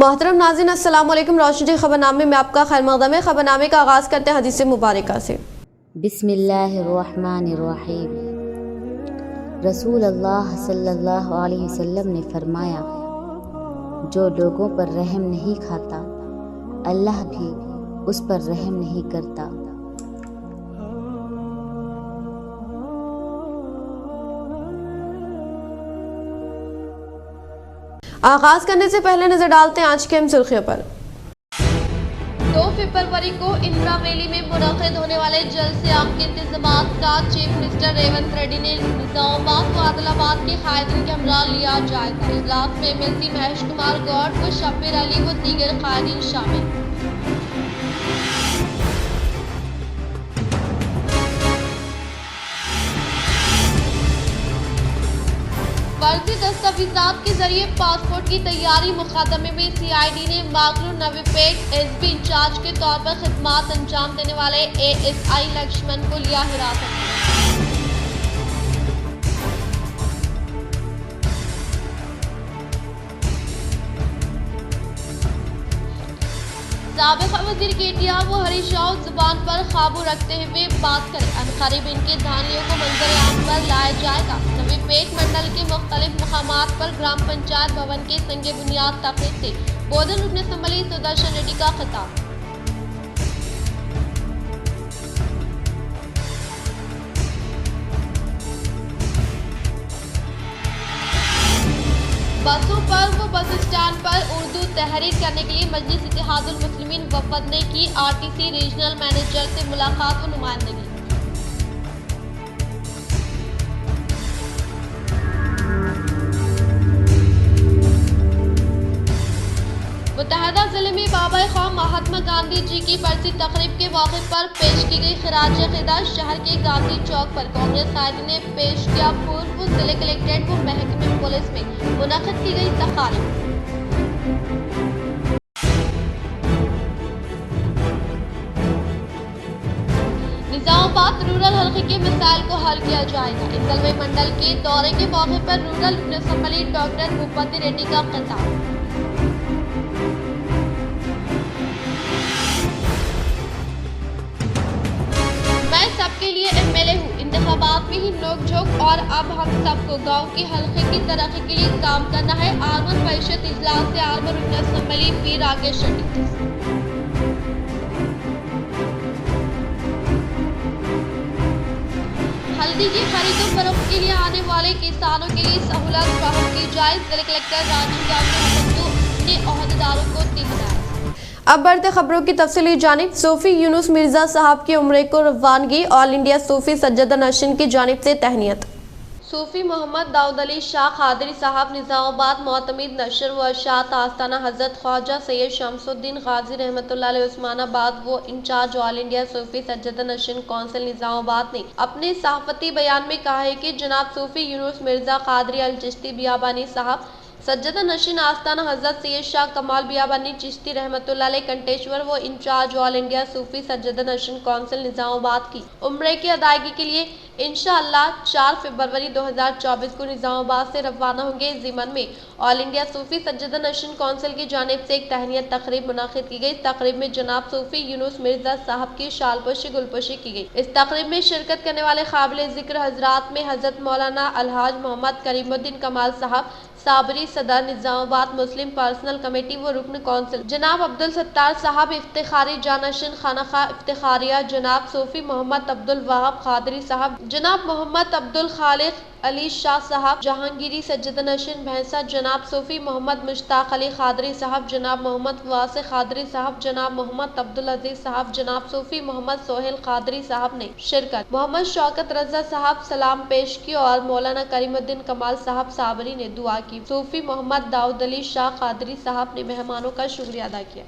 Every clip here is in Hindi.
मोहतरम नाज़रीन, अस्सलाम वालेकुम। रोशनी खबरनामे में आपका खैर मक़दम है। खबरनामे का आगाज़ करते हैं हदीस मुबारका से। बिस्मिल्लाहिर्रहमानिर्रहीम। रसूल अल्लाह सल्लल्लाहु अलैहि वसल्लम ने फरमाया, जो लोगों पर रहम नहीं खाता अल्लाह भी उस पर रहम नहीं करता। आगाज़ करने से पहले नजर डालते हैं आज के अहम सुर्खियों पर। 2 फरवरी को इंदिरा वैली में मुनक़िद होने वाले जलसे आम के इंतजामात का चीफ मिनिस्टर रेवंत रेड्डी ने निजामाबाद व आदिलाबाद के कायदीन के हमरा लिया जाएगा। इजलास में एमएलसी महेश कुमार गौड़ व शब्बीर अली व दीगर कायदीन शामिल। फर्जी दस्तावेजात के जरिए पासपोर्ट की तैयारी मुकदमे में सीआईडी ने मागलू नवी पेट एसपी इंचार्ज के तौर पर खिदमात अंजाम देने वाले एएसआई लक्ष्मण को लिया हिरासत में। साबिक़ा वज़ीर केटीआर व हरीश राव जुबान पर काबू रखते हुए बात करें। अनकरीब इनके धानियों को मंजर आम पर लाया जाएगा। नवी पेट मंडल के मुख्तलिफ मकामात पर ग्राम पंचायत भवन के संगे बुनियाद तकरीब से बोधन रुकन असम्बली सुदर्शन रेड्डी का खिताब। बसों पर व बस स्टैंड पर उर्दू तहरीर करने के लिए मजलिस इत्तेहादुल मुस्लिमीन वफद ने की आरटीसी रीजनल मैनेजर से मुलाकात व नुमाइंदगी। मुत्तहदा जिले में बाबा ख़ौम महात्मा गांधी जी की बरसी तकरीब के मौके पर पेश की गई खिराज अक़ीदत। शहर के गांधी चौक पर कांग्रेस कायदीन ने पेश किया पूर्व जिले कलेक्ट्रेट व महकमे पुलिस में मुनक़िद की गई तकारीब। निजामाबाद रूरल हल्के के मसाइल को हल किया जाएगा। इंदलवे मंडल के दौरे के मौके पर रूरल रुकन असम्बली डॉक्टर भूपति रेड्डी का खिताब। सबके लिए एमएलए हूँ, इंतखाबात में ही नोक-झोंक और अब हम सबको गांव के हल्के की तरक्की के लिए काम करना है। आर्मर परिषद इजलास से आर्मर रुकन असम्बली पी राकेश रेड्डी। हल्दी की खरीदो फरोख्त के लिए आने वाले किसानों के लिए सहूलत फराहम की जाए। जिला कलेक्टर राजीव गांधी ने ओहदेदारों को दी हिदायत। अब बढ़ते खबरों की तफसीली जानिब। सूफी यूनुस मिर्जा साहब की उम्रे को रवानगी। ऑल इंडिया सूफी सज्जदा नशीन की जानिब से तहनीत। सूफी मोहम्मद दाऊद अली शाह कादरी साहब निजामाबाद मोतमिद नशर व अशात आस्ताना हजरत ख्वाजा सैयद शमसुद्दीन गाजी रहमतुल्लाह अलैह उस्मानाबाद व इंचार्ज ऑल इंडिया सूफी सज्जदा नशीन कौंसिल निजामाबाद ने अपने सहाफती बयान में कहा है कि जनाब सूफी यूनुस मिर्जा कादरी अल चिश्ती बियाबानी साहब सज्जदा नशीन आस्ताना हजरत सैयद शाह कमाल बियाबानी चिश्ती रहमतुल्लाह अलैह कंटेश्वर व इंचार्ज ऑल इंडिया सूफी सज्जदा नशीन कौंसिल निजामाबाद की उम्रे की अदायगी के लिए इंशाअल्लाह 4 फरवरी 2024 को निजामाबाद से रवाना होंगे। इस ज़िमन में ऑल इंडिया सूफी सज्जदा नशीन कौंसिल की जानिब से एक तहनीत तकरीब मुनाकिद की गई। इस तकरीब में जनाब सूफी यूनुस मिर्जा साहब की शालपोशी गुलपोशी की गई। इस तकरीब में शिरकत करने वाले काबिल जिक्र हजरात में हजरत मौलाना अलहाज मोहम्मद करीमुद्दीन कमाल साहब साबरी सदर निजामाबाद मुस्लिम पर्सनल कमेटी व रुकन कौंसिल, जनाब अब्दुल सत्तार साहब इफ्तिखारी जानशीन खानाखा इफ्तिखारिया, जनाब सूफी मोहम्मद अब्दुल वहाब कादरी साहब, जनाब मोहम्मद अब्दुल खालिक अली शाह साहब जहांगीरी सज्जदा नशीन भैंसा, जनाब सूफी मोहम्मद मुश्ताक अली खादरी साहब, जनाब मोहम्मद वासे खादरी साहब, जनाब मोहम्मद अब्दुल अजीज साहब, जनाब सूफी मोहम्मद सोहेल खादरी साहब ने शिरकत। मोहम्मद शौकत रजा साहब सलाम पेश की और मौलाना करीमुद्दीन कमाल साहब साबरी ने दुआ की। सूफी मोहम्मद दाऊद अली शाह कादरी साहब ने मेहमानों का शुक्रिया अदा किया।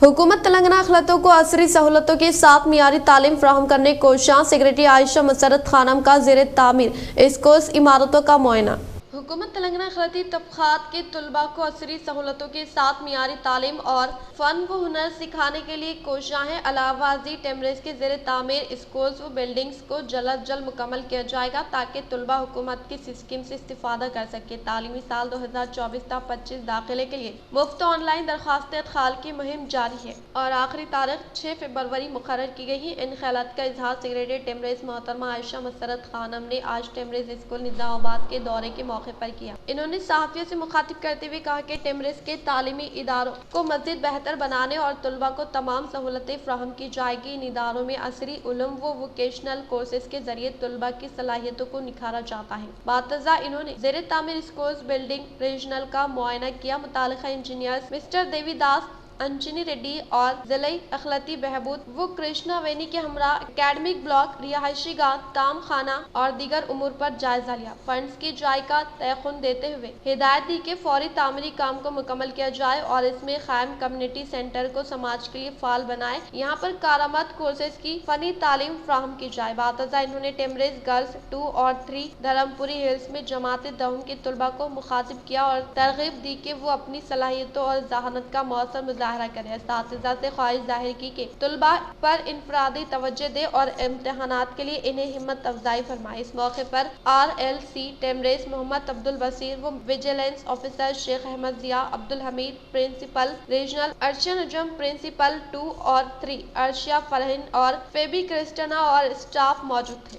हुकूमत तेलंगाना अखिलतों को असरी सहूलतों के साथ मियारी तालीम फ्राहम करने कोशां। सेक्रेटरी आयशा मसरत खानम का ज़ेर तामीर स्कूल इमारतों का मुआयना। हुकूमत तेलंगाना अखिलती तबक़ात के तलबा को असरी सहूलतों के साथ मियारी तालीम और फ़न व हुनर सिखाने के लिए कोशियाँ हैं। अलाहाबादी टेमरेज के ज़ेर तामीर स्कूल्स व बिल्डिंग्स को जल्द मुकम्मल किया जाएगा ताकि तलबा हुकूमत की स्कीम से इस्तिफ़ादा कर सके। तालीमी साल 2024-25 दाखिले के लिए मुफ्त ऑनलाइन दरख्वास्तें खाल की मुहिम जारी है और आखिरी तारीख 6 फरवरी मुकर्रर की गई है। इन ख्यालात का इजहार सेक्रेटरी टेमरेज मोहतरमा आयशा मसरत खानम ने आज टेमरेज स्कूल निज़ामाबाद के दौरे के मौके पर किया। इन्होंने सहाफ़ियों से मुखातिब करते हुए कहा कि टेमरेज के तालीमी इदारों को मज़ीद बेहतर बनाने और तलबा को तमाम सहूलतें फ्राहम की जाएगी। इन इदारों में असरी उलूम व वोकेशनल कोर्सेज के जरिए तलबा की सलाहियतों को निखारा जाता है। बातज़ा इन्होंने ज़ेर तामीर स्कूल्स बिल्डिंग रीजनल का मुआयना किया। मुतालिका इंजीनियर्स मिस्टर देवीदास अंजनी रेड्डी और ज़िले अखिलती बहबूद वो कृष्णा वेनी के हमरा एकेडमिक ब्लॉक, रिहायशी गाह, ताम खाना और दीगर उमूर पर जायजा लिया। फंड्स की जाय का तयखुन देते हुए हिदायत दी कि फौरी तामीरी काम को मुकम्मल किया जाए और इसमें कायम कम्युनिटी सेंटर को समाज के लिए फाल बनाए। यहाँ पर कारामद कोर्सेज की फनी तालीम फ्राहम की जाए। बातज़ा इन्होंने टेमरेज गर्ल्स 2 और 3 धर्मपुरी हिल्स में जमात दहम के तलबा को मुखातिब किया और तरगीब दी कि वो अपनी सलाहियतों और जहानत का मौसर मुजाहरा करें। असातिज़ा से ख्वाहिश जाहिर की कि तलबा पर इनफरादी तवज्जो दे और इम्तिहानात के लिए इन्हें हिम्मत अफजाई फरमाए। इस मौके पर RLC टेमरेज मोहम्मद अब्दुल बसीर व विजिलेंस ऑफिसर शेख अहमद जिया, अब्दुल हमीद प्रिंसिपल रीजनल, अर्शा नजम प्रिंसिपल 2 और 3, अर्शिया फरहीन और फेबी क्रिस्टना और स्टाफ मौजूद थे।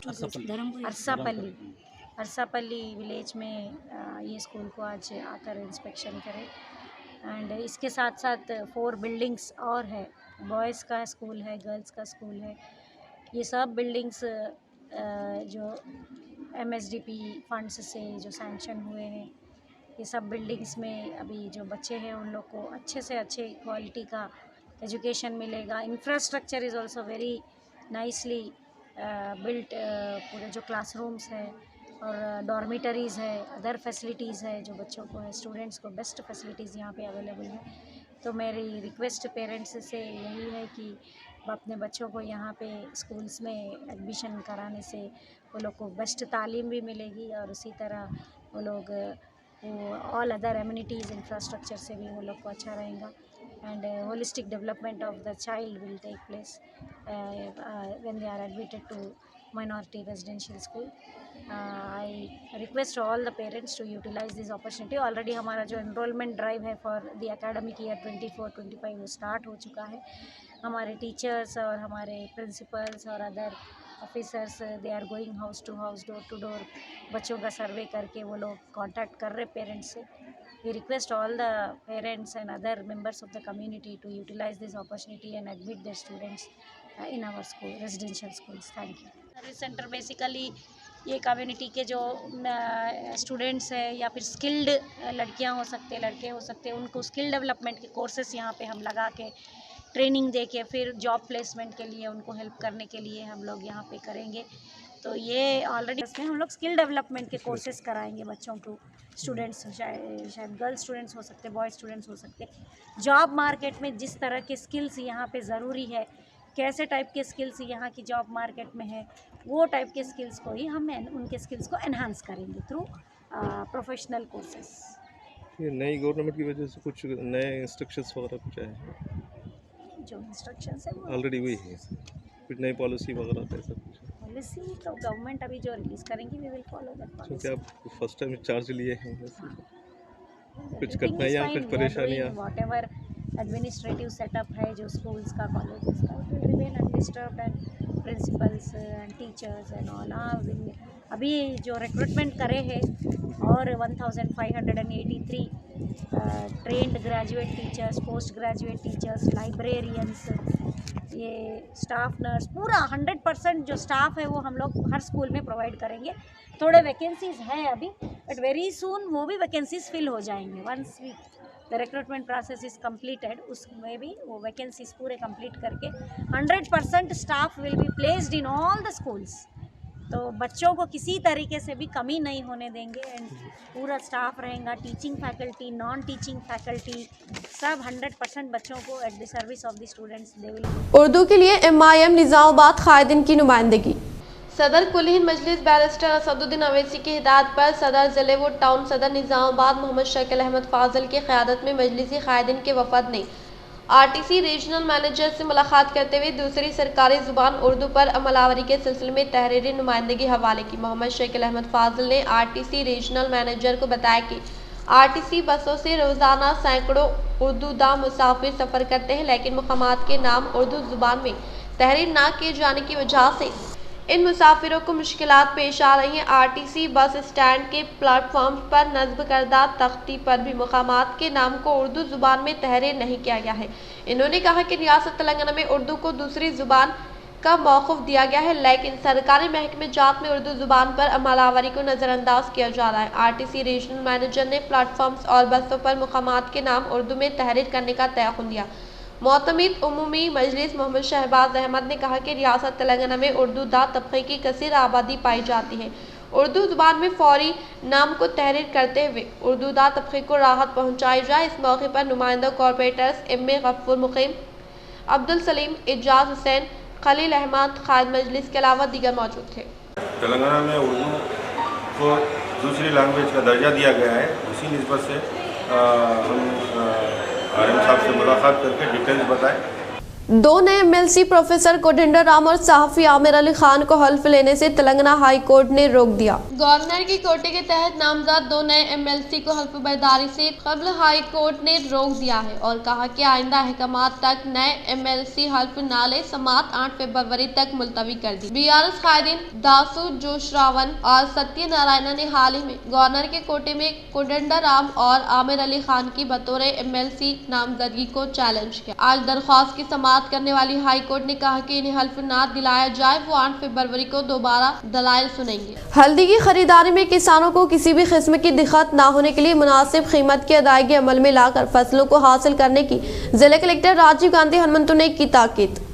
अरसापल्ली विलेज में ये स्कूल को आज आकर इंस्पेक्शन करें एंड इसके साथ साथ 4 बिल्डिंग्स और है। बॉयज़ का स्कूल है, गर्ल्स का स्कूल है। ये सब बिल्डिंग्स जो MSDP फंड्स से जो सैंक्शन हुए हैं, ये सब बिल्डिंग्स में अभी जो बच्चे हैं उन लोग को अच्छे से अच्छे क्वालिटी का एजुकेशन मिलेगा। Infrastructure is also very nicely built. पूरे जो क्लासरूम्स है और डॉर्मिटरीज़ है, अदर फैसिलिटीज़ है जो बच्चों को है, स्टूडेंट्स को बेस्ट फैसिलिटीज़ यहाँ पे अवेलेबल है। तो मेरी रिक्वेस्ट पेरेंट्स से यही है कि अपने बच्चों को यहाँ पे स्कूल्स में एडमिशन कराने से वो लोग को बेस्ट तालीम भी मिलेगी और उसी तरह वो लोग ऑल अदर एमिनिटीज़ इंफ्रास्ट्रक्चर से भी वो लोग को अच्छा रहेगा and holistic development of the child will take place when they are admitted to minority residential school. I request all the parents to utilize this opportunity. Already हमारा जो enrollment drive है for the academic year 24-25 वो start हो चुका है। हमारे टीचर्स और हमारे प्रिंसिपल्स और other officers they are going house to house, door to door, बच्चों का सर्वे करके वो लोग कांटेक्ट कर रहे पेरेंट्स से। We request all the parents and other members of the community to utilize this opportunity and admit their students in our school, residential schools. Thank you. Service center basically ये कम्युनिटी के जो स्टूडेंट्स हैं या फिर स्किल्ड लड़कियां हो सकते हैं, लड़के हो सकते हैं, उनको स्किल डेवलपमेंट के कोर्सेस यहाँ पे हम लगा के ट्रेनिंग दे के फिर जॉब प्लेसमेंट के लिए उनको हेल्प करने के लिए हम लोग यहाँ पे करेंगे। तो ये ऑलरेडी हम लोग स्किल डेवलपमेंट के कोर्सेज कराएंगे बच्चों को, स्टूडेंट्स शायद गर्ल्स स्टूडेंट्स हो सकते हैं, बॉयज़ स्टूडेंट्स हो सकते हैं। जॉब मार्केट में जिस तरह के स्किल्स यहाँ पे ज़रूरी है, कैसे टाइप के स्किल्स यहाँ की जॉब मार्केट में है, वो टाइप के स्किल्स को ही हम उनके स्किल्स को एनहांस करेंगे थ्रू प्रोफेशनल कोर्सेस। ये नई गवर्नमेंट की वजह से कुछ नए इंस्ट्रक्शंस वगैरह कुछ आए हैं? जो इंस्ट्रक्शंस है वो ऑलरेडी हुई है, कुछ नई पॉलिसी वगैरह ऐसा कुछ? पॉलिसी तो गवर्नमेंट अभी जो रिलीज़ करेंगी we will follow that policy. क्योंकि आप फर्स्ट टाइम चार्ज लिए हैं, कुछ कठिनाइयाँ, कुछ परेशानियाँ, व्हाटएवर एडमिनिस्ट्रेटिव सेटअप है जो स्कूल्स का, कॉलेजेस का, it will remain undisturbed and principles and teachers and all अभी जो रिक्रूटमेंट करे हैं और 1583 trained graduate teachers, post graduate teachers, librarians, ये स्टाफ नर्स, पूरा 100% जो स्टाफ है वो हम लोग हर स्कूल में प्रोवाइड करेंगे। थोड़े वैकेंसीज़ हैं अभी बट वेरी सून वो भी वैकेंसीज़ फिल हो जाएंगे। Once the recruitment process is completed, उसमें भी वो वैकेंसीज़ पूरे कंप्लीट करके 100% staff will be placed in all the schools. तो बच्चों को किसी तरीके से भी कमी नहीं होने देंगे एंड पूरा स्टाफ रहेगा, teaching faculty, non teaching faculty, सब 100% बच्चों को at the service of the students they will. Urdu के लिए MIM निज़ामाबाद कायदीन की नुमाइंदगी। सदर कुलीन मजलिस बैरिस्टर असदुद्दीन अवैसी की हिदायत पर सदर जिले व टाउन सदर निज़ामाबाद मोहम्मद शकील अहमद फाजिल की क़यादत में मजलिसी कायदीन के वफद ने आरटीसी रीजनल मैनेजर से मुलाकात करते हुए दूसरी सरकारी ज़ुबान उर्दू पर अमलावरी के सिलसिले में तहरीरी नुमाइंदगी हवाले की। मोहम्मद शकील अहमद फाजिल ने आरटीसी रीजनल मैनेजर को बताया कि आरटीसी बसों से रोज़ाना सैकड़ों उर्दूदा मुसाफिर सफ़र करते हैं, लेकिन मुकामात के नाम उर्दू ज़ुबान में तहरीर न किए जाने की वजह से इन मुसाफिरों को मुश्किलात पेश आ रही हैं। आरटीसी बस स्टैंड के प्लेटफॉर्म पर नस्ब करदा तख्ती पर भी मुकामात के नाम को उर्दू ज़ुबान में तहरीर नहीं किया गया है। इन्होंने कहा कि रियासत तेलंगाना में उर्दू को दूसरी ज़ुबान का मौक़िफ़ दिया गया है, लेकिन सरकारी महकमे जात में उर्दू ज़ुबान पर अमलावरी को नज़रअंदाज किया जा रहा है। आरटीसी रीजनल मैनेजर ने प्लेटफॉर्म्स और बसों पर मुकामात के नाम उर्दू में तहरीर करने का तयक़ुन दिया। मोतमिद उमूमी मजलिस मोहम्मद शहबाज अहमद ने कहा कि रियासत तेलंगाना में उर्दू दा तबके की कसीर आबादी पाई जाती है। उर्दू ज़ुबान में फौरी नाम को तहरीर करते हुए उर्दू दा तबके को राहत पहुँचाई जाए। इस मौके पर नुमाइंदा कॉरपोरेटर्स एम.ए. गफूर मुकीम, अब्दुल सलीम, एजाज हुसैन, खलील अहमद, खाद मजलिस के अलावा दीगर मौजूद थे। तेलंगाना में उर्दू को दूसरी लैंग्वेज का दर्जा दिया गया है, उसी निस्बत से हम आरएम साहब से मुलाकात करके डिटेल्स बताएं। दो नए एमएलसी प्रोफेसर कोडिंडर राम और सहाफ़ी आमिर अली खान को हल्फ लेने से तेलंगाना हाई कोर्ट ने रोक दिया। गवर्नर की कोटे के तहत नामजद दो नए एमएलसी को हल्फ बर्दारी से कबल हाई कोर्ट ने रोक दिया है और कहा कि आइंदा अहकामात तक नए एमएलसी हल्फ ना ले। समात 8 फरवरी तक मुलतवी कर दी। बीआरएस कायदीन दासू जोशरावन और सत्य नारायण ने हाल ही में गवर्नर के कोटे में कोडिंडर राम और आमिर अली खान की बतौर एमएलसी नामजदगी को चैलेंज किया। आज दरख्वास्त की समात करने वाली हाई कोर्ट ने कहा कि इन्हें हल्फ ना दिलाया जाए। वो 8 फरवरी को दोबारा दलाइल सुनेंगे। हल्दी की खरीदारी में किसानों को किसी भी किस्म की दिक्कत न होने के लिए मुनासिब कीमत की अदायगी अमल में लाकर फसलों को हासिल करने की जिला कलेक्टर राजीव गांधी हनुमंतु ने की ताकीद।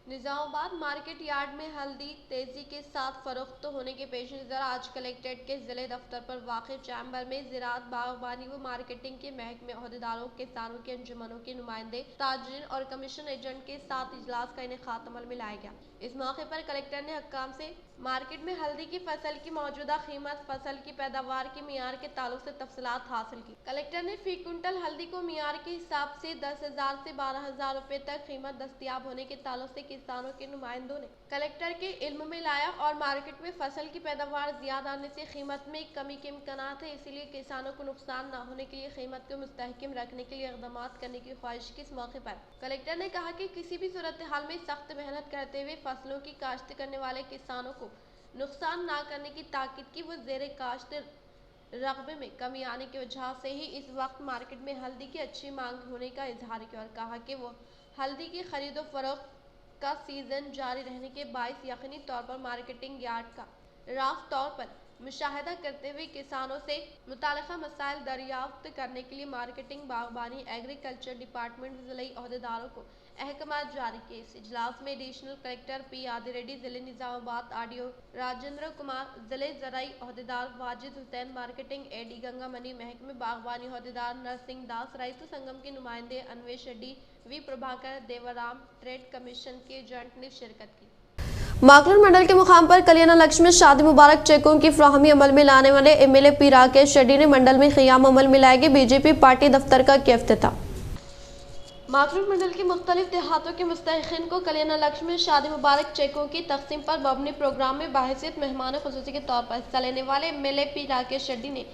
निजामाबाद मार्केट यार्ड में हल्दी तेजी के साथ फरोख्त होने के पेश नज़र आज कलेक्ट्रेट के जिले दफ्तर पर वाक़ चैम्बर में ज़राअत, बागबानी व मार्केटिंग के महकमे अहदेदारों, किसानों के अंजुमनों के नुमाइंदे, ताजिरीन और कमीशन एजेंट के साथ इजलास का इनेकाद अमल में लाया गया। इस मौके पर कलेक्टर ने हक्काम से मार्केट में हल्दी की फसल की मौजूदा कीमत, फसल की पैदावार के मियार के ताल्लुक से तफसीलात हासिल की। कलेक्टर ने फी कुंटल हल्दी को मियार के हिसाब से 10,000 से 12,000 रुपए तक कीमत दस्तियाब होने के ताल्लुक से किसानों के नुमाइंदों ने कलेक्टर के इल्म में लाया और मार्केट में फसल की पैदावार ज्यादा आने से कीमत में कमी के इम्कानात है, इसीलिए किसानों को नुकसान न होने के लिए कीमत को मुस्तहकम रखने के लिए इक़दाम करने की ख्वाहिश की। इस मौके पर कलेक्टर ने कहा कि किसी भी सूरत हाल में सख्त मेहनत करते हुए फसलों की काश्त करने वाले किसानों को नुकसान ना करने की ताकीद की। वो ज़ेरे काश्त रकबे में कमी आने की वजह से ही इस वक्त मार्केट में हल्दी की अच्छी मांग होने का इजहार किया और कहा कि वो हल्दी की खरीदो फरोख्त का सीजन जारी रहने के बायस यकीनी तौर पर मार्केटिंग यार्ड का राफ तौर पर मुशाहिदा करते हुए किसानों से मुताल्लिका मसाइल दरियाफ्त करने के लिए मार्केटिंग, बागबानी, एग्रीकल्चर डिपार्टमेंट ज़िले अहदेदारों को अहकामात जारी किए। इस इजलास में additional collector P Adil Reddy, जिले निजामाबाद आरडीओ राजेंद्र कुमार, जिले ज़राई अहदेदार वाजिद हुसैन, मार्केटिंग एडी गंगामणि, महकमे बागबानी अहदेदार नरसिंह दास, रईतु संगम के नुमाइंदे Anvesh Reddy, V Prabhakar, Devaram, trade commission के एजेंट ने शिरकत की। माकलूर मंडल के मुकाम पर कल्याण लक्ष्य में शादी मुबारक चेकों की फ्राहमी अमल में लाने वाले एमएलए पी राकेश रेड्डी ने मंडल में क़ियाम अमल में लाएगी बीजेपी पार्टी दफ्तर का किया इफ्तिताह। माकलूर मंडल के मुख्तलिफ देहातों के मुस्तहिक़ीन को कल्याण लक्ष्य में शादी मुबारक चेकों की तकसीम पर मबनी प्रोग्राम में बाहिसियत मेहमान खुसूसी के तौर पर हिस्सा लेने वाले एमएलए पी राकेश रेड्डी ने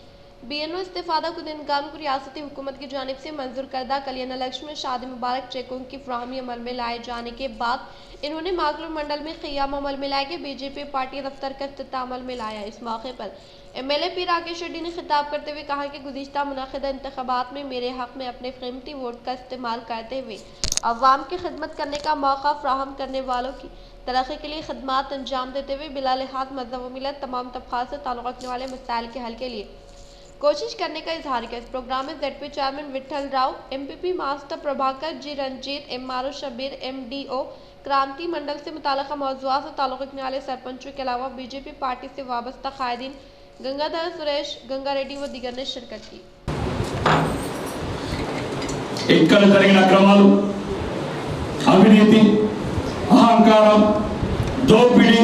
बीएनओ इस्तेफादा कुदनगाम को रियासती हुकूमत की जानिब से मंजूर करदा कल्याण लक्ष्य में शादी मुबारक चेकों की फ्राहमी अमल में लाए जाने के बाद इन्होंने माकलूर मंडल में क़ियाम अमल में लाए के बीजेपी पार्टी दफ्तर का इफ्तिताह अमल में लाया। इस मौके पर एमएलए पी राकेश रेड्डी ने खिताब करते हुए कहा कि गुज़िश्ता मुनक़िदा इंतख़ाबात में मेरे हक़ में अपने कीमती वोट का इस्तेमाल करते हुए अवाम की खिदमत करने का मौका फ्राहम करने वालों की तरक्की के लिए खदमात अंजाम देते हुए बिला लिहाज मज़हब व मिलत तमाम तबक़ात से ताल्लुक़ रखने वाले मसाइल के हल के लिए कोशिश करने का इजहार किया। इस प्रोग्राम में ZP chairman Vithal Rao, MPP master Prabhakar ji Ranjeet, MRO Shabbir, MDO Kranti, मंडल से मुताल्लिक़ा मौज़ूआत से ताल्लुक़ रखने वाले सरपंचों के अलावा बीजेपी पार्टी से वाबस्ता कायदीन गंगाधर सुरेश, गंगा रेड्डी व दीगर ने शिरकत की। ఇక్కడ జరిగిన అక్రమాలు, అవినీతి, అహంకారం, దోపిడీ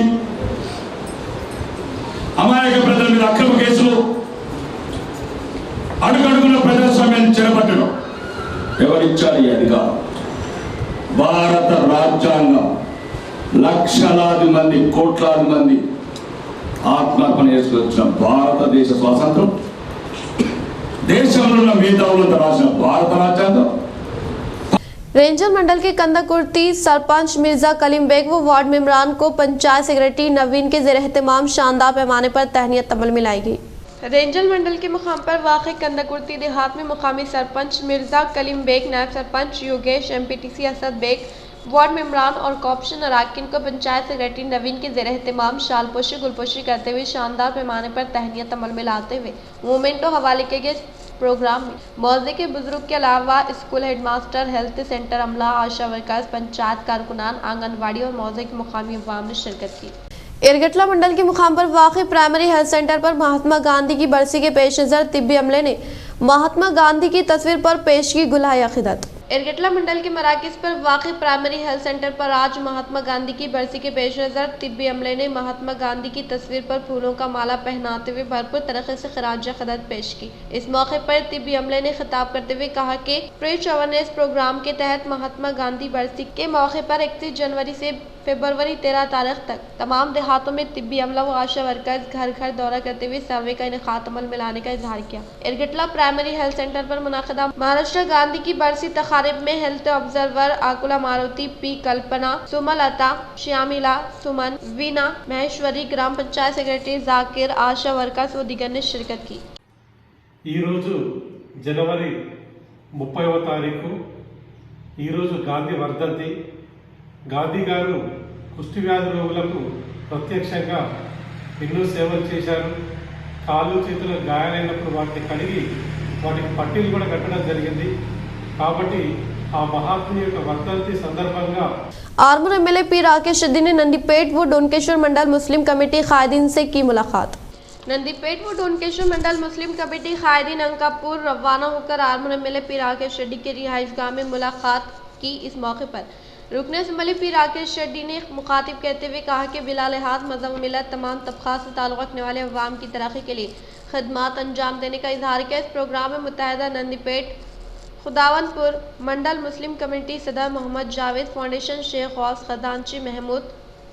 అమాయక ప్రజల మీద అక్రమ కేసులు, అడుగడుగున ప్రజాస్వామ్యాన్ని చెరపట్టడం ఎవరిచ్చారు ఈ అధికారం? భారత రాజ్యాంగం లక్షలాది మంది, కోట్లాది మంది ఆత్మార్పణ చేసుకొచ్చిన భారతదేశ స్వాతంత్రం, దేశంలో ఉన్న మేధావులంతా రాసిన భారత రాజ్యాంగం. रेंजर मंडल के कंदाकुर्ती सरपंच मिर्जा कलीम बेग व वार्ड मेंबरान को पंचायत सेक्रेटरी नवीन के ज़ेर एहतमाम शानदार पैमाने पर तहनीत अमल में लाई गई। रेंजर मंडल के मुकाम पर वाक़ई कंदाकुर्ती देहात में मुकामी सरपंच मिर्जा कलीम बेग, नायब सरपंच योगेश, एमपीटीसी असद बेग, वार्ड मेंबरान और कॉर्पोरेशन अराकीन को पंचायत सेक्रेटरी नवीन के ज़ेर एहतमाम शालपोशी गुलपोशी करते हुए शानदार पैमाने पर तहनीत अमल में लाते हुए मोमेंटो हवाले के गए प्रोग्राम में मौजे के बुजुर्ग के अलावा स्कूल हेडमास्टर, हेल्थ सेंटर अमला, आशा वर्कर्स, पंचायत कारकुनान, आंगनबाड़ी और मौजे के मुकामी अवाम ने शिरकत की। इरगटला मंडल के मुकाम पर वाक़ई प्राइमरी हेल्थ सेंटर पर महात्मा गांधी की बरसी के पेश नज़र तिब्बी अमले ने महात्मा गांधी की तस्वीर पर पेश की गुलाय अक़ीदत। इरगटला मंडल के मराकज़ पर वाक़ई प्राइमरी हेल्थ सेंटर पर आज महात्मा गांधी की बरसी के पेश नज़र तिब्बी अमले ने महात्मा गांधी की तस्वीर पर फूलों का माला पहनाते हुए भरपूर तरीके से खराज अक़ीदत पेश की। इस मौके पर तिब्बी अमले ने खिताब करते हुए कहा कि प्रेस अवेयरनेस प्रोग्राम के तहत महात्मा गांधी बरसी के मौके पर 31 जनवरी से फरवरी 13 तारीख तक तमाम देहातों में तिब्बी अमला व आशा वर्कर्स घर घर दौरा करते हुए सर्वे का इनेकाद अमल में लाने का इजहार किया। इरगटला प्राइमरी हेल्थ सेंटर पर मुनाकिदा महाराष्ट्र गांधी की बरसी तकारीब में हेल्थ ऑब्जर्वर आकुला मारुति, पी कल्पना, सुमलता, श्यामिला, सुमन, वीना, महेश्वरी, ग्राम पंचायत सेक्रेटरी जाकिर, आशा वर्कर्स व दीगर ने शिरकत की। जनवरी 30వ తారీఖు గాంధీ వర్ధంతి. గాంధీ గారు కుష్టి వ్యాధి రోగులకు ప్రత్యక్షంగా ఎన్నో సేవలు చేశారు. కాళ్ళు చేతులు గాయాలైనప్పుడు వాటిని కడిగి వాటికి పట్టీలు కూడా కట్టడం జరిగింది. కాబట్టి ఆ మహాత్ముని యొక్క వర్ధంతి సందర్భంగా आर्मूर एमएलए पी राकेश रेड्डी ने नंदीपेट व डोनकेश्वर मंडल मुस्लिम कमेटी कायदीन से की मुलाकात। नंदीपेट व डोनकेश्वर मंडल मुस्लिम कमेटी कायदीन अंकापुर रवाना होकर आर्मूर एमएलए पी राकेश रेड्डी के रिहाइशगाह में मुलाकात की। इस मौके पर रुकन असम्बली पी राकेश रेड्डी ने मुखातिब कहते हुए कहा कि बिला लिहाज मज़हब मिलत तमाम तबक़ात से ताल्लुक़ रखने वाले अवाम की तरक्की के लिए खदमात अंजाम देने का इजहार किया। इस प्रोग्राम में मुत्तहिदा नंदीपेट खुदावंदपुर मंडल मुस्लिम कमेटी सदर मोहम्मद जावेद, फाउंडेशन शेख गौस खजांची Mahmood,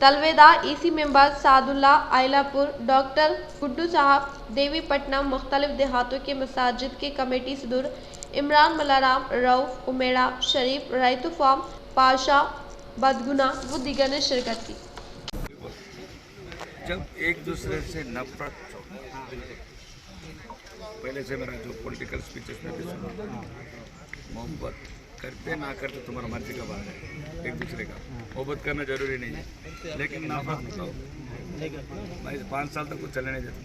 Talveda EC member Sadullah Ailapur, doctor Guddu साहब, देवी पटनम, मुख्तलिफ देहातों के मसाजिद के कमेटी सदर इमरान मलाराम, रऊफ, उमेड़ा शरीफ, रैतु फार्म, पाशा, बदगुना व दीगर ने शिरकत की। जब एक दूसरे से नफरत, पहले से मेरा जो पॉलिटिकल स्पीचेस में भी सुना, मोहब्बत करते ना करते तुम्हारा मर्जी का बात है। एक दूसरे का मोहब्बत करना जरूरी नहीं है, लेकिन नफरत बताओ। मैं 5 साल तक कुछ चलने नहीं देता।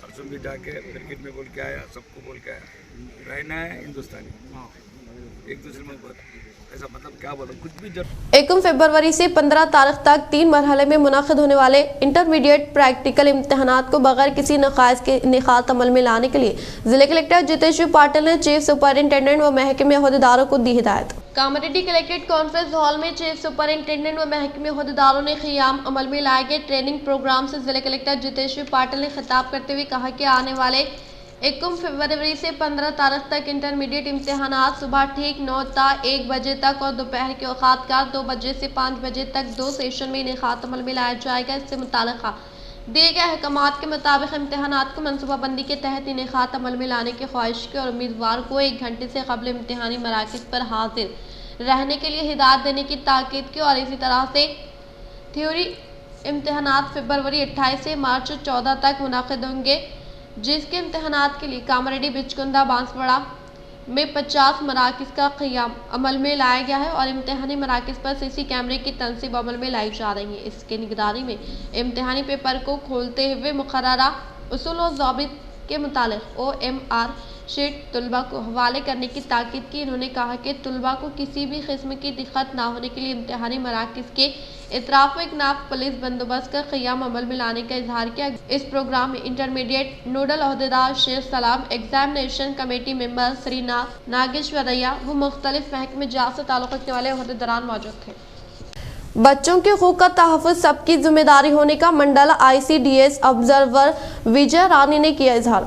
परसों भी जाके क्रिकेट में बोल के आया, सबको बोल के आया, रहना है हिंदुस्तानी, एक दूसरे में मोहब्बत, ऐसा मतलब क्या बोलो कुछ भी 1 फरवरी से 15 तारीख तक 3 मरहले में मुनाकिद होने वाले इंटरमीडिएट प्रैक्टिकल इम्तहानात को बगैर किसी नकाइस के इनेकाद अमल में लाने के लिए जिले कलेक्टर जितेश पाटिल ने चीफ सुपरिंटेंडेंट व महकमे अहदेदारों को दी हिदायत। कामारेड्डी कलेक्ट्रेट कॉन्फ्रेंस हॉल में चीफ सुपरिंटेंडेंट व महकमे अहदेदारों ने क़ियाम अमल में लाए गए ट्रेनिंग प्रोग्राम से जिले कलेक्टर जितेश पाटिल ने खिताब करते हुए कहा कि आने वाले 1 फरवरी से 15 तारीख तक इंटरमीडिएट इम्तहानात सुबह ठीक 9 ता 1 बजे तक और दोपहर के औकात का 2 बजे से 5 बजे तक 2 सेशन में इनेकाद अमल में लाया जाएगा। इससे मुताल्लिक़ा दिए गए अहकामात के मुताबिक इम्तहानात को मनसूबाबंदी के तहत इनेकाद अमल में लाने की ख्वाहिश की और उम्मीदवार को 1 घंटे से कबल इम्तहानी मराकज़ पर हाजिर रहने के लिए हिदायत देने की ताकीद की। और इसी तरह से थ्योरी इम्तहानात फरवरी 28 से मार्च 14 तक मुनाकिद होंगे, जिसके इम्तहानात के लिए कामारेड्डी, बिचकुंदा, बांसवाड़ा में 50 मराकज़ का क़ियाम अमल में लाया गया है और इम्तहानी मराकज़ पर सीसी कैमरे की तनसीब अमल में लाई जा रही है। इसके निगरानी में इम्तहानी पेपर को खोलते हुए मुकर्ररा उसूल और ज़ाबित के मुताबिक OMR शीट तलबा को हवाले करने की ताकीद की। इन्होंने कहा कि तलबा को किसी भी किस्म की दिक्कत ना होने के लिए इम्तहानी मराकज़ के इतराफ़ व इकनाफ़ पुलिस बंदोबस्त का क़ियाम अमल में लाने का इजहार किया। इस प्रोग्राम में इंटरमीडिएट नोडल अहदेदार शेख सलाम, एग्जामिनेशन कमेटी मेंबर श्रीनाथ नागेश्वरैया व मुख्तलिफ महकमे जात से ताल्लुक़ रखने वाले अहदेदारान मौजूद थे। बच्चों के हकूक़ का तहफ़्फ़ुज़ सबकी जिम्मेदारी होने का मंडल ICDS ऑब्जर्वर विजय रानी ने किया इजहार।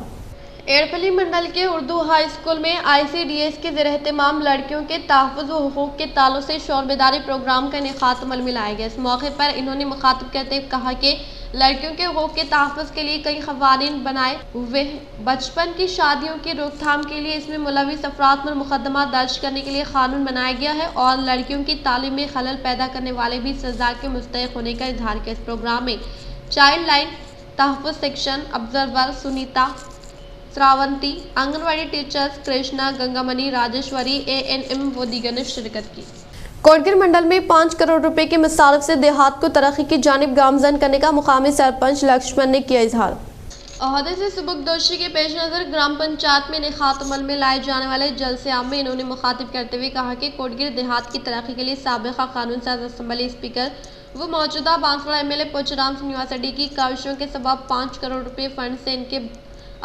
एड़पल्ली मंडल के उर्दू हाई स्कूल में ICDS के ज़ेर-ए-एहतमाम लड़कियों के तहफ़्फ़ुज़ व हुकूक़ के ताल्लुक़ से शौर बेदारी प्रोग्राम का इनेकाद अमल में लाया गया। इस मौके पर इन्होंने मुखातिब करते हुए कहा कि लड़कियों के हुकूक़ के तहफ़्फ़ुज़ के लिए कई क़वानीन बनाए हुए हैं। बचपन की शादियों की रोकथाम के लिए इसमें मुलविस अफराद पर मुकदमा दर्ज करने के लिए कानून बनाया गया है और लड़कियों की तालीम में खलल पैदा करने वाले भी सज़ा के मुस्तहिक़ होने का इजहार किया। इस प्रोग्राम में चाइल्ड लाइन तहफ़्फ़ुज़ section observer Sunita, Shravanthi, anganwadi teachers Krishna, Gangamani, Rajeshwari, ANM व दीगर ने शिरकत की। कोटगिर मंडल में 5 करोड़ रुपए के मसारफ से देहात को तरक्की की जानिब गामजन करने का मुकामी सरपंच लक्ष्मण ने किया इजहार। ओहदे से सुबुकदोशी के पेश नज़र ग्राम पंचायत में इनेकाद अमल में लाए जाने वाले जलसे आम में इन्होंने मुखातिब करते हुए कहा कि कोटगिर देहात की तरक्की के लिए साबिक़ा कानून साज असम्बली स्पीकर वो मौजूदा बांसवाड़ा MLA पोचराम श्रीनिवास रेड्डी की काविशों के सबब 5 करोड़ रुपए फंड से इनके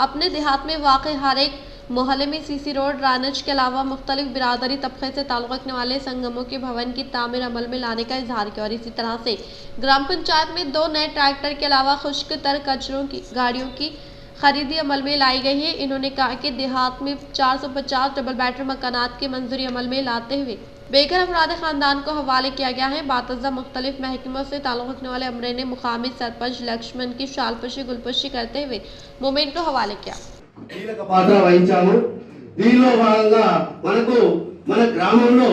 अपने देहात में वाक़ हर एक मोहल्ले में CC रोड, ड्रेनेज के अलावा मुख्तलिफ बिरादरी तबके से ताल्लुक़ रखने वाले संगमों के भवन की तामीर अमल में लाने का इजहार किया। और इसी तरह से ग्राम पंचायत में 2 नए ट्रैक्टर के अलावा खुश्क तर कचरों की गाड़ियों की खरीदी अमल में लाई गई है। इन्होंने कहा कि देहात में 450 डबल बेडरूम मकानात की मंजूरी अमल में लाते हुए बेघर अफराद ख़ानदान को हवाले किया गया है। बातज़ा मुख्तलिफ महकमों से ताल्लुक़ रखने वाले अमरे ने मुकामी सरपंच लक्ष्मण की शालपशी गुलपशी करते हुए मूवमेंट को हवाले किया। కీలక పాత్ర వహించాము। దీనిలో భాగంగా మన గ్రామంలో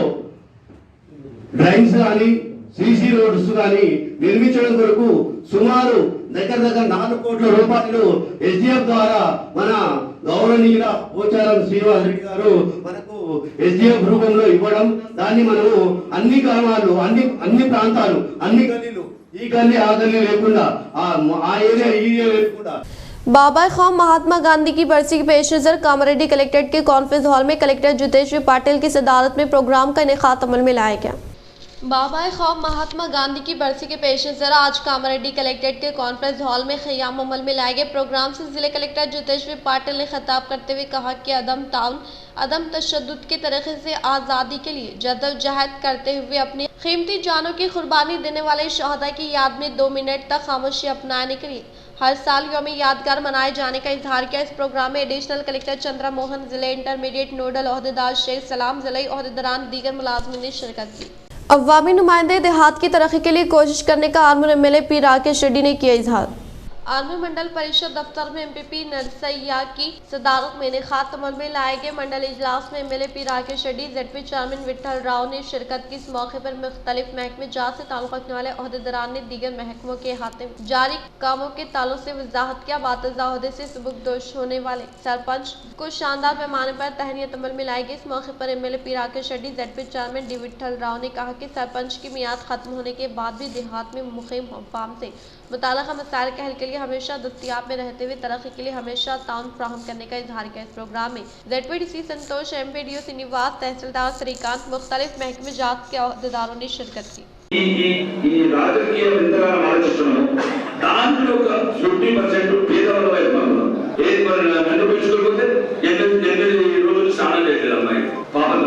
డ్రైన్స్ కానీ CC రోడ్స్ కానీ నిర్మించడం కొరకు సుమారు దగ్గర 4 కోట్ల రూపాయలు SDF ద్వారా మన గౌరవనీయుల పోచారం శ్రీనివాస్ రెడ్డి గారు మనకు SDF రూపంలో ఇవ్వడం, దాన్ని మనము అన్ని గ్రామాలు అన్ని ప్రాంతాలు అన్ని గల్లీలు ఈ గల్లీ ఆ గల్లీ లేకుండా ఆ ఏరియా ఈ ఏరియా లేకుండా बाबा ख़ौम महात्मा गांधी की बरसी के पेश नज़र कामारेड्डी कलेक्ट्रेट के कॉन्फ्रेंस हॉल में कलेक्टर जितेश्वर पाटिल की सदारत में प्रोग्राम का इनेकाद अमल में लाया गया। बाबा ख़ौम महात्मा गांधी की बरसी के पेश नज़र आज कामारेड्डी कलेक्ट्रेट के कॉन्फ्रेंस हॉल में क़याम अमल में लाए गए प्रोग्राम से ज़िले कलेक्टर जितेश्वर पाटिल ने खिताब करते हुए कहा कि अदम ताउन अदम तशद्दुद के तरीके से आज़ादी के लिए जद्दोजहद करते हुए अपनी कीमती जानों की कुर्बानी देने वाले शहदा की याद में 2 मिनट तक खामोशी अपनाने के लिए हर साल यौम यादगार मनाए जाने का इजहार किया। इस प्रोग्राम में एडिशनल कलेक्टर चंद्रा मोहन, जिले इंटरमीडिएट नोडल ओहदेदार शेख सलाम, जिले ओहदेदारान दीगर मुलाजमीन ने शिरकत की। अवामी नुमाइंदे देहात की तरक्की के लिए कोशिश करने का armour MLA P Rakesh Reddy ने किया इजहार। आर्मी मंडल परिषद दफ्तर में MPP नरसैया की सदारत में इनेकाद अमल में लाए गए मंडल इजलास में MLA P Rakesh Reddy, ZP chairman Vithal Rao ने शिरकत की। इस मौके पर मुख्तलिफ महकमे जात से ताल्लुक़ रखने वाले ओहदेदारान ने दीगर महकमों के हाथे में जारी कामों के ताल्लुक से वजाहत किया। बातज़ा ओहदे से सुबुकदोश होने वाले सरपंच को शानदार पैमाने पर तहनीत अमल में लाई गई। इस मौके पर MLA P Rakesh Reddy, ZP chairman D Vithal Rao ने कहा कि सरपंच की मियाद खत्म होने के बाद भी देहात में मुक़ीम फार्म से मुताल्लिक़ा मसाइल के हल के लिए हमेशा दस्तयाब में रहते हुए तरक्की के लिए हमेशा ताउन फ्राहम करने का इजहार किया। इस प्रोग्राम में ZPDC संतोष, MPDO श्रीनिवास, तहसीलदार श्रीकांत, मुख्तलिफ महकमे जात के अहदेदारों ने शिरकत की। రాజకీయ వింతగాల మార్చుతున్నాము దాంట్లో ఒక 50% పేదవాళ్ళ వైపు ఏది మరి నన్ను పెంచుకోకపోతే ఎన్ని రోజులు స్నానం చేయలేదు అమ్మాయి పాపం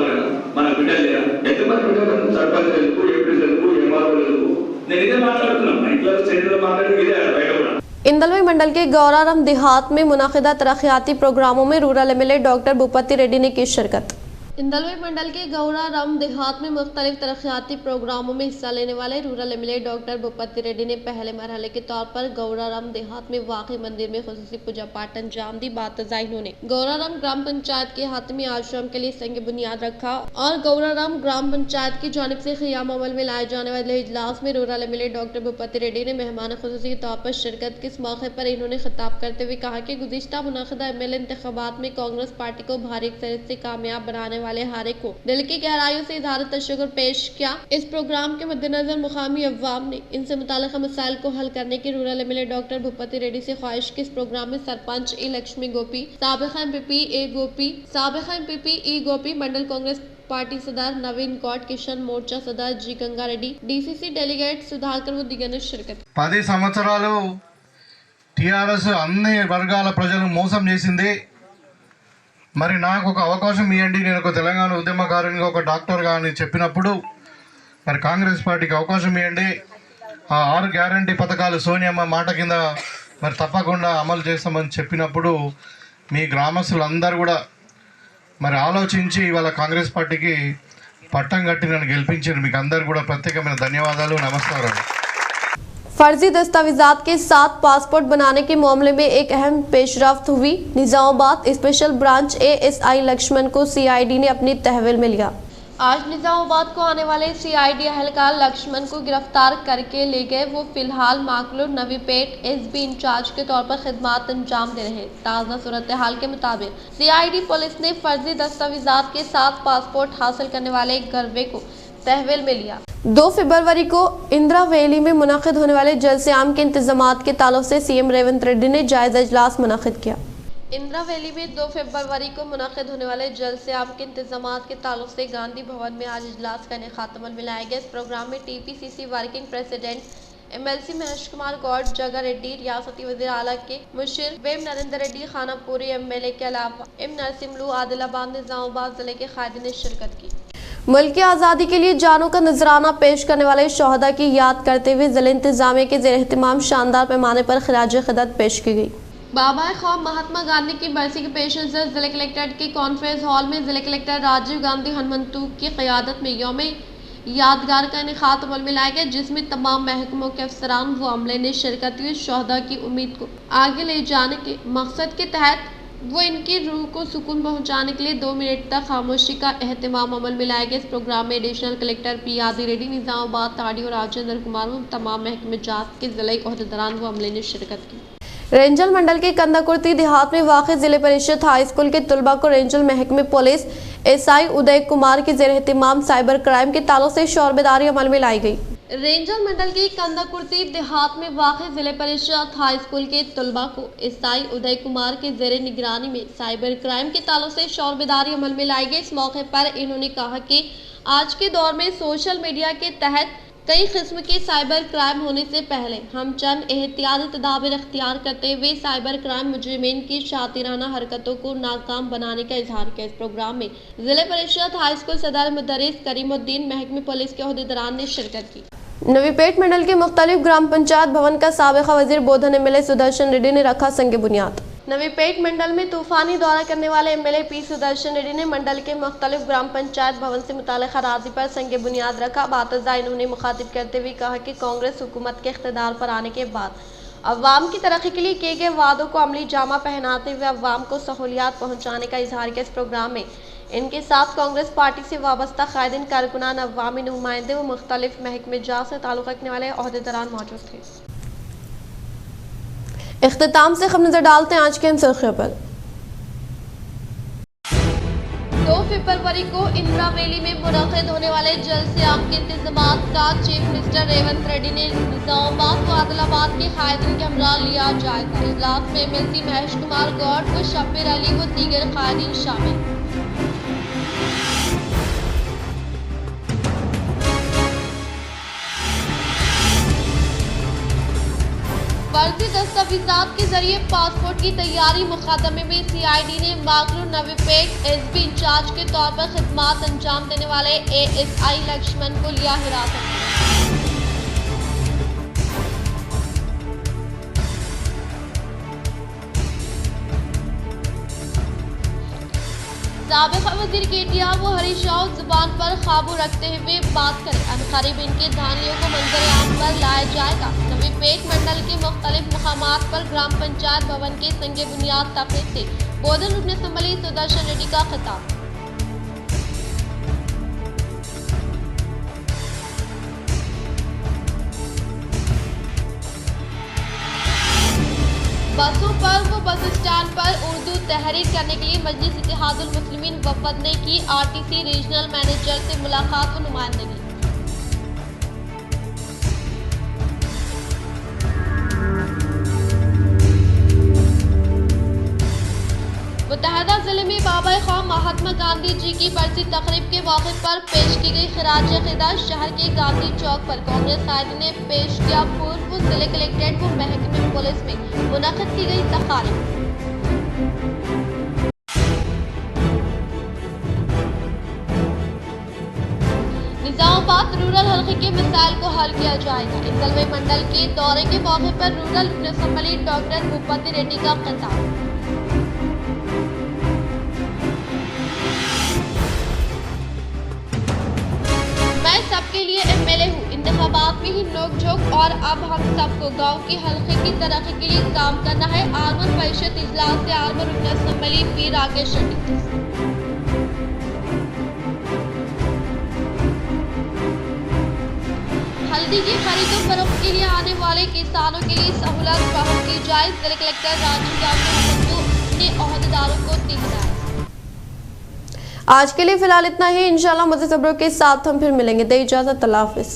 మన బిడ్డలు లేరా ఎంత మంది బిడ్డలు సర్పంచ్ తెలుపు ఎంపీ తెలుపు ఎంఆర్ఓ తెలుపు నేను ఇదే మాట్లాడుతున్నాను ఇంట్లో సెంటర్ మాట్లాడి ఇదే బయట కూడా। इंदलवी मंडल के गौराराम देहात में मुनाकिदा तरक्याती प्रोग्रामों में rural MLA doctor Bhupathi Reddy ने की शिरकत। इंदलवी मंडल के गौराराम देहात में मुख्तलिफ तरक्याती प्रोग्रामों में हिस्सा लेने वाले rural MLA doctor Bhupathi Reddy ने पहले मरहले के तौर पर गौराराम देहात में वाक़ मंदिर में खुसूसी पूजा पाठ अंजाम दी। बातज़ा इन्होंने गौराराम ग्राम पंचायत के हातमी आश्रम के लिए संग बुनियाद रखा और गौराराम ग्राम पंचायत की जानिब से क़याम अमल में लाए जाने वाले इजलास में rural MLA doctor Bhupathi Reddy ने मेहमान खुसूसी के तौर पर शिरकत की। इस मौके पर इन्होंने खिताब करते हुए कहा कि गुज़िश्ता मुनाकिदा MLA इंतखाबात में कांग्रेस पार्टी को भारी अक्सरियत से कामयाब बनाने वाले हारे को दिल की गहराइयों से इज़हार तशक्कुर पेश किया। इस प्रोग्राम के मद्देनजर मुकामी अवाम ने इनसे मुताल्लिक़ा मसाइल को हल करने की rural MLA doctor Bhupathi Reddy से ख्वाहिश की। इस प्रोग्राम में सरपंच E लक्ष्मी गोपी, साबिक़ा MPP E गोपी, मंडल कांग्रेस पार्टी सदर नवीन गौड, किशन मोर्चा सदर G Ganga Reddy, DCC delegate Sudhakar व दीगर ने शिरकत। 10 సంవత్సరాలు టీఆర్ఎస్ అన్ని వర్గాల ప్రజలు మోసం చేసింది। మరి నాకు ఒక అవకాశం ఇవ్వండి, నేను ఒక తెలంగాణ ఉద్యమకారునిగా ఒక డాక్టర్గా అని చెప్పినప్పుడు మరి కాంగ్రెస్ పార్టీకి అవకాశం ఇవ్వండి. ఆ 6 గ్యారంటీ పథకాలు సోనియమ్మ మాట కింద మరి తప్పకుండా అమలు చేస్తామని చెప్పినప్పుడు మీ గ్రామస్తులందరూ కూడా మరి ఆలోచించి ఇవాళ కాంగ్రెస్ పార్టీకి పట్టం కట్టి నన్ను గెలిపించారు. మీకు అందరు కూడా ప్రత్యేకమైన ధన్యవాదాలు, నమస్కారాలు. फर्जी दस्तावेजात के साथ पासपोर्ट बनाने के मामले में एक अहम पेशरफ्त हुई। Nizamabad special branch ASI Laxman को सीआईडी ने अपनी तहवील में लिया। आज निजामाबाद को आने वाले सीआईडी एहलकार लक्ष्मण को गिरफ्तार करके ले गए। वो फिलहाल माकलूर नवीपेट एसबी इंचार्ज के तौर पर खिदमत अंजाम दे रहे। ताज़ा सूरत हाल के मुताबिक सीआईडी पुलिस ने फर्जी दस्तावेजात के साथ पासपोर्ट हासिल करने वाले एक गिरवे को तहवील में लिया। 2 फरवरी को इंदिरा वैली में मुनाकिद होने वाले जलसे-ए-आम के इंतजामात के ताल्लुक से सीएम रेवंत रेड्डी ने जायजा इजलास मुनाकिद किया। इंदिरा वैली में 2 फरवरी को मुनाकिद होने वाले जलसे-ए-आम के इंतजामात के ताल्लुक से गांधी भवन में आज इजलास का इनेकाद अमल में लाया गया। इस प्रोग्राम में TPCC working president MLC Mahesh Kumar Goud, Jagga Reddy, रियासती वज़ीर आला के मुशीर वेम नरेंद्र रेड्डी, खानापुरी एमएलए के अलावा एम नरसिमलू, आदिलाबाद, निजामाबाद जिले के कायदीन ने शिरकत की। मुल्क की आज़ादी के लिए जानों का नजराना पेश करने वाले शोहदा की याद करते हुए जिला इंतजामिया के ज़ेर एहतमाम शानदार पैमाने पर खिराज क़दर पेश की गई। बाबा ख्वाब महात्मा गांधी की बरसी के पेश नज़र जिला कलेक्ट्रेट के कॉन्फ्रेंस हॉल में जिला कलेक्टर राजीव गांधी हनुमंतु की क़यादत में यौम यादगार का इनेकाद अमल में लाया गया, जिसमें तमाम महकमों के अफसरान व अमले ने शिरकत की। शोहदा की उम्मीद को आगे ले जाने के मकसद के तहत वो इनकी रूह को सुकून पहुंचाने के लिए 2 मिनट तक खामोशी का एहतमाम अमल में लाया गया। इस प्रोग्राम में एडिशनल कलेक्टर पी आदि रेड्डी, निजामाबाद, ताड़ी और राजेंद्र कुमार व तमाम महकमे जात के जिले ओहदेदारान व अमले ने शिरकत की। रेंजल मंडल के कंदाकुर्ती देहात में वाक़ जिले परिषद हाई स्कूल के तलबा को रेंजल महकमे पुलिस एसआई उदय कुमार के ज़ेर एहतमाम साइबर क्राइम के ताल्लुक से शोरबेदारी अमल में लाई गई। रेंजर मंडल की कंदाकुर्ती देहात में वाक़ जिले परिषद हाई स्कूल के तलबा को एसआई उदय कुमार के ज़ेर निगरानी में साइबर क्राइम के ताल्लुक से शोरबेदारी अमल में लाई गई। इस मौके पर इन्होंने कहा कि आज के दौर में सोशल मीडिया के तहत कई किस्म के साइबर क्राइम होने से पहले हम चंद एहतियाती तदाबीर अख्तियार करते हुए साइबर क्राइम मुजरिमीन की शातिराना हरकतों को नाकाम बनाने का इजहार किया। इस प्रोग्राम में जिला परिषद हाई स्कूल सदर मुदर्रिस करीमुद्दीन, महकमे पुलिस के ओहदेदारान ने शिरकत की। नवीपेट मंडल के मुख्तलिफ ग्राम पंचायत भवन का साबिक़ा वज़ीर बोधन एमएलए सुदर्शन रेड्डी ने रखा संग बुनियाद। नवीपेट मंडल में तूफानी दौरा करने वाले एमएलए पी सुदर्शन रेड्डी ने मंडल के मुख्तलिफ ग्राम पंचायत भवन से मुताल्लिक़ अराज़ी पर संग बुनियाद रखा। बातज़ा इन्होंने मुखातिब करते हुए कहा कि कांग्रेस हुकूमत के इख्तिदार पर आने के बाद अवाम की तरक्की के लिए किए गए वादों को अमली जामा पहनाते हुए अवाम को सहूलियात पहुँचाने का इजहार किया। इस प्रोग्राम में इनके साथ कांग्रेस पार्टी से वाबस्ता कायदीन, कारकुनान, अवामी नुमाइंदे व मुख्तलिफ महकमे जात से ताल्लुक़ रखने वाले ओहदेदारान मौजूद थे। इख्तिताम से खबर नजर डालते हैं आज के इन सुर्खियों पर। 2 फरवरी को इंदिरा वैली में मुनाकिद होने वाले जलसे-ए-आम के इंतजामात का चीफ मिनिस्टर रेवंत रेड्डी ने निजामाबाद व आदिलाबाद के कायदीन के हमरा लिया जायजा। इजलास में एमएलसी महेश कुमार गौड़ व शब्बीर अली व दीगर कायदीन शामिल। फर्जी दस्तावेजात के जरिए पासपोर्ट की तैयारी मुकदमे में सीआईडी ने माकलूर नवीपेट एसबी इंचार्ज के तौर पर खिदमत अंजाम देने वाले एएसआई लक्ष्मण को लिया हिरासत में। साबिक़ा वज़ीर केटीआर व हरीश राव जुबान पर काबू रखते हुए बात करें। अनकरीब इनके धानियों को मंजर आम पर लाया जाएगा। नवीपेट मंडल के मुख्तलिफ मकामात पर ग्राम पंचायत भवन के संग बुनियाद तकरीब से बोधन रुकन असम्बली सुदर्शन रेड्डी का खिताब। बसों पर व बस स्टैंड पर उर्दू तहरीर करने के लिए मजलिस इत्तेहादुल मुस्लिमीन वफद ने की आरटीसी रीजनल मैनेजर से मुलाकात व नुमाइंदगी। मुतहदा जिले में बाबा ख्वाब महात्मा गांधी जी की बरसी तकरीब के मौके पर पेश की गई खिराज अक़ीदा। शहर के गांधी चौक पर कांग्रेस कायदीन ने पेश किया पूर्व जिले कलेक्ट्रेट व महकमे पुलिस में मुनक़िद की गई तक़रीब। निजामाबाद रूरल हल्के के मिसाइल को हल किया जाएगा। इंदलवे मंडल के दौरे के मौके पर rural assembly doctor Bhupathi Reddy का खिताब। मैं सबके लिए एमएलए हूँ, इंतखाबात में ही नोकझोंक और अब हम सबको गांव के हल्के की तरक्की के लिए काम करना है। आर्मर परिषद इजलास से armour assembly P Rakesh Reddy. हल्दी की खरीदो फरोख्त के लिए आने वाले किसानों के लिए सहूलत फराहम की जाए। जिला कलेक्टर राजीव गांधी ने ओहदेदारों को दी हिदायत। आज के लिए फिलहाल इतना ही। इंशाल्लाह मज़ीद खबरों के साथ हम फिर मिलेंगे। दे इजाजत, अल्लाह हाफिज़।